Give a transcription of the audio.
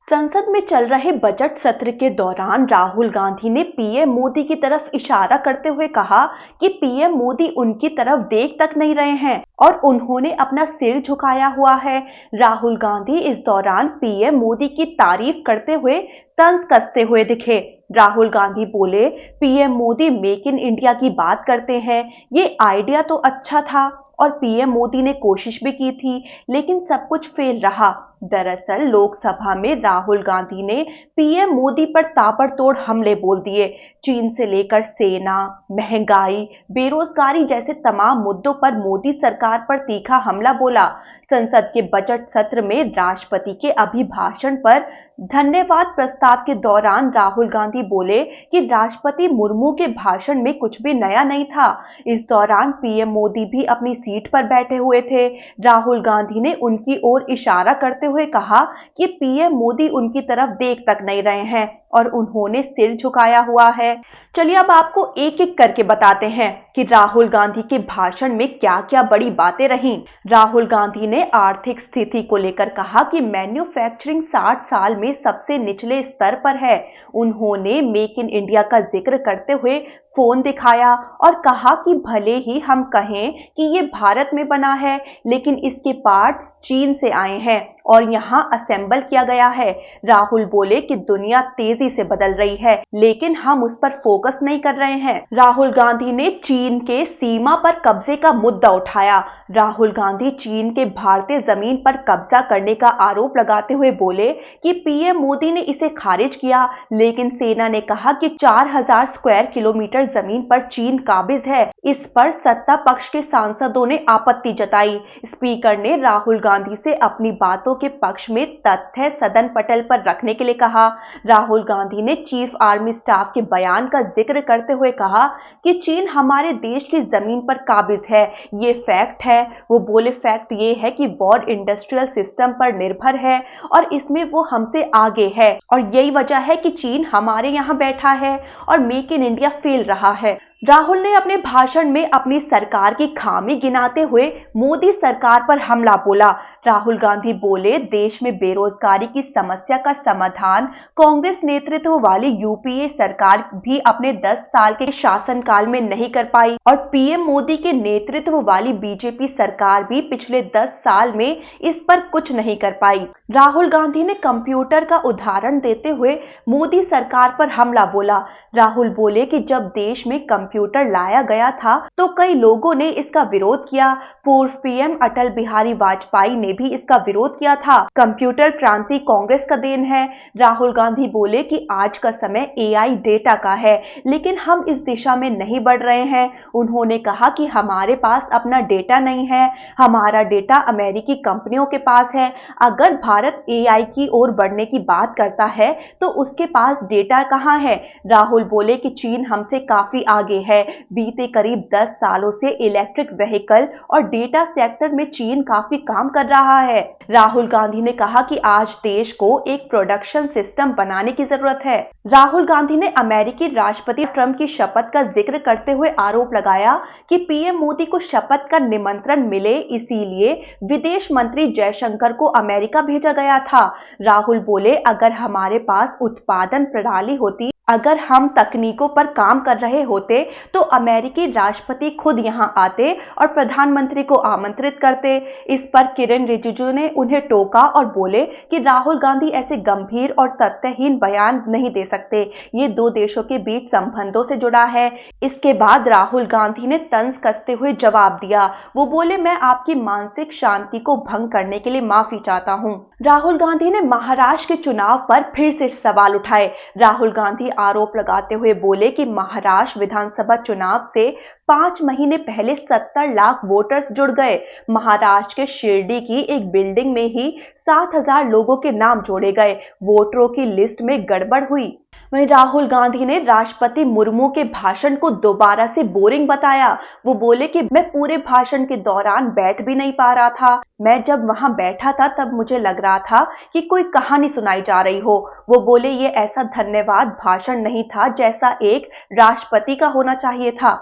संसद में चल रहे बजट सत्र के दौरान राहुल गांधी ने पीएम मोदी की तरफ इशारा करते हुए कहा कि पीएम मोदी उनकी तरफ देख तक नहीं रहे हैं और उन्होंने अपना सिर झुकाया हुआ है। राहुल गांधी इस दौरान पीएम मोदी की तारीफ करते हुए तंज कसते हुए दिखे। राहुल गांधी बोले, PM Modi make in India की बात करते हैं, ये आइडिया तो अच्छा था और पीएम मोदी ने कोशिश भी की थी, लेकिन सब कुछ फेल रहा। दरअसल लोकसभा में राहुल गांधी ने पीएम मोदी पर ताबड़तोड़ हमले बोल दिए। चीन से लेकर सेना, महंगाई, बेरोजगारी जैसे तमाम मुद्दों पर मोदी सरकार पर तीखा हमला बोला। संसद के बजट सत्र में राष्ट्रपति के अभिभाषण पर धन्यवाद प्रस्ताव के दौरान राहुल गांधी बोले कि राष्ट्रपति मुर्मू के भाषण में कुछ भी नया नहीं था। इस दौरान पीएम मोदी भी अपनी सीट पर बैठे हुए थे। राहुल गांधी ने उनकी ओर इशारा करते हुए कहा कि पीएम मोदी उनकी तरफ देख तक नहीं रहे हैं और उन्होंने सिर झुकाया हुआ है। चलिए अब आपको एक एक करके बताते हैं कि राहुल गांधी के भाषण में क्या क्या बड़ी बातें रहीं। राहुल गांधी ने आर्थिक स्थिति को लेकर कहा कि मैन्युफैक्चरिंग 60 साल में सबसे निचले स्तर पर है। उन्होंने मेक इन इंडिया का जिक्र करते हुए फोन दिखाया और कहा कि भले ही हम कहें कि ये भारत में बना है, लेकिन इसके पार्ट्स चीन से आए हैं और यहाँ असेंबल किया गया है। राहुल बोले कि दुनिया तेजी से बदल रही है, लेकिन हम उस पर फोकस नहीं कर रहे हैं। राहुल गांधी ने चीन के सीमा पर कब्जे का मुद्दा उठाया। राहुल गांधी चीन के भारतीय जमीन पर कब्जा करने का आरोप लगाते हुए बोले कि पीएम मोदी ने इसे खारिज किया, लेकिन सेना ने कहा कि 4000 स्क्वायर किलोमीटर जमीन पर चीन काबिज है। इस पर सत्ता पक्ष के सांसदों ने आपत्ति जताई। स्पीकर ने राहुल गांधी से अपनी बातों के पक्ष में तथ्य सदन पटल पर रखने के लिए कहा। राहुल गांधी ने चीफ आर्मी स्टाफ के बयान का जिक्र करते हुए कहा कि चीन हमारे देश की जमीन पर काबिज है, ये फैक्ट है। वो बोले फैक्ट ये है कि वॉर इंडस्ट्रियल सिस्टम पर निर्भर है और इसमें वो हमसे आगे है और यही वजह है कि चीन हमारे यहाँ बैठा है और मेक इन इंडिया फेल रहा है। राहुल ने अपने भाषण में अपनी सरकार की खामी गिनाते हुए मोदी सरकार पर हमला बोला। राहुल गांधी बोले, देश में बेरोजगारी की समस्या का समाधान कांग्रेस नेतृत्व वाली यूपीए सरकार भी अपने 10 साल के शासनकाल में नहीं कर पाई और पीएम मोदी के नेतृत्व वाली बीजेपी सरकार भी पिछले 10 साल में इस पर कुछ नहीं कर पाई। राहुल गांधी ने कंप्यूटर का उदाहरण देते हुए मोदी सरकार पर हमला बोला। राहुल बोले कि जब देश में कंप्यूटर लाया गया था तो कई लोगों ने इसका विरोध किया। पूर्व पीएम अटल बिहारी वाजपेयी ने भी इसका विरोध किया था। कंप्यूटर क्रांति कांग्रेस का देन है। राहुल गांधी बोले कि आज का समय एआई डेटा का है, लेकिन हम इस दिशा में नहीं बढ़ रहे हैं। उन्होंने कहा कि हमारे पास अपना डेटा नहीं है, हमारा डेटा अमेरिकी कंपनियों के पास है। अगर भारत एआई की ओर बढ़ने की बात करता है तो उसके पास डेटा कहां है। राहुल बोले कि चीन हमसे काफी आगे है। बीते करीब 10 सालों से इलेक्ट्रिक व्हीकल और डेटा सेक्टर में चीन काफी काम कर रहा है। राहुल गांधी ने कहा कि आज देश को एक प्रोडक्शन सिस्टम बनाने की जरूरत है। राहुल गांधी ने अमेरिकी राष्ट्रपति ट्रंप की शपथ का जिक्र करते हुए आरोप लगाया कि पीएम मोदी को शपथ का निमंत्रण मिले, इसीलिए विदेश मंत्री जयशंकर को अमेरिका भेजा गया था। राहुल बोले, अगर हमारे पास उत्पादन प्रणाली होती, अगर हम तकनीकों पर काम कर रहे होते तो अमेरिकी राष्ट्रपति खुद यहां आते और प्रधानमंत्री को आमंत्रित करते। इस पर किरेन रिजिजू ने उन्हें टोका और बोले कि राहुल गांधी ऐसे गंभीर और तथ्यहीन बयान नहीं दे सकते, ये दो देशों के बीच संबंधों से जुड़ा है। इसके बाद राहुल गांधी ने तंज कसते हुए जवाब दिया। वो बोले, मैं आपकी मानसिक शांति को भंग करने के लिए माफी चाहता हूं। राहुल गांधी ने महाराष्ट्र के चुनाव पर फिर से सवाल उठाए। राहुल गांधी आरोप लगाते हुए बोले कि महाराष्ट्र विधानसभा चुनाव से 5 महीने पहले 70 लाख वोटर्स जुड़ गए। महाराष्ट्र के शिरडी की एक बिल्डिंग में ही 7000 लोगों के नाम जोड़े गए। वोटरों की लिस्ट में गड़बड़ हुई। वहीं राहुल गांधी ने राष्ट्रपति मुर्मू के भाषण को दोबारा से बोरिंग बताया। वो बोले कि मैं पूरे भाषण के दौरान बैठ भी नहीं पा रहा था। मैं जब वहां बैठा था तब मुझे लग रहा था कि कोई कहानी सुनाई जा रही हो। वो बोले, ये ऐसा धन्यवाद भाषण नहीं था जैसा एक राष्ट्रपति का होना चाहिए था।